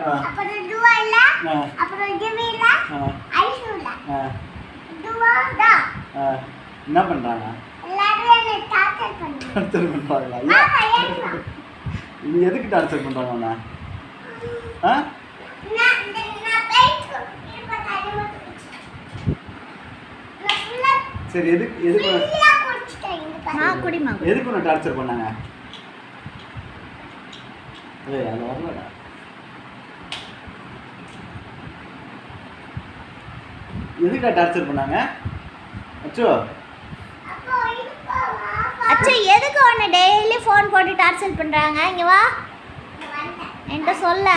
அப்புறம் துவா இல்ல அப்புறம் திவி இல்ல ஐஷு இல்ல துவா டா என்ன பண்றாங்க எல்லாரும் என்ன டார்ச்சர் பண்றாங்களா நீ எதுக்கு டார்ச்சர் பண்றாங்க அண்ணா சரி எதுக்கு உன்னை டார்ச்சர் பண்ணாங்க ஏய் அது வரலடா எதுக்கு டார்ச்சர் பண்ணாங்க அச்சோ அச்சா எதுக்கு உன்னை டெய்லி ஃபோன் போட்டு டார்ச்சர் பண்ணுறாங்க இங்கே வா என்கிட்ட சொல்ல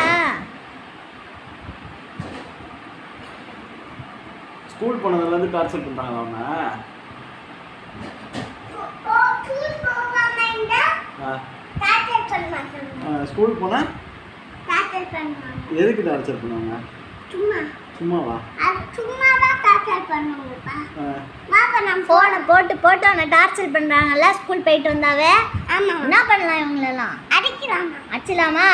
ஸ்கூல் போனதுலேருந்து டார்ச்சர் பண்ணுறாங்க அவனை ஸ்கூல் போனா எதுக்கு டார்ச்சர் பண்ணுவாங்க சும்மாவா ஃபோனை போட்டு போட்டு அவனை டார்ச்சர் பண்ணுறாங்கல்ல ஸ்கூல் போயிட்டு வந்தாவே என்ன பண்ணலாம் இவங்களெல்லாம் அடிக்கலாமா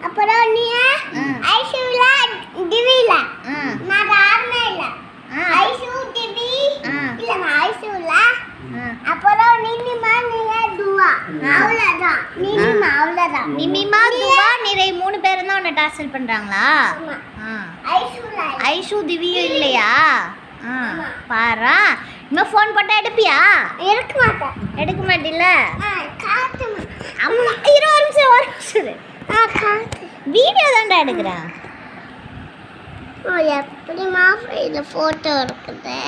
அப்புறம் நீ ஐஷுல திவில நான் யாருமே இல்ல ஐஷு திவி இல்ல ஐஷுல அப்புறம் நிமிமா நீயே துவா அவ்வளவுதான் நிமிமா அவ்வளவுதான் நிமிமா துவா நிறை 3 பேர் தான் உன்னை டார்ச்சர் பண்றாங்களா ஐஷுல ஐஷு திவியும் இல்லையா பாரா இன்னும் ஃபோன் போட்டா எடுப்பியா எடுக்க மாட்டில்ல அம்மா 20 நிமிஷம் வீடியோ தான்டா எடுக்கிறேன் எப்படிமா ஃபோட்டோ இருக்குது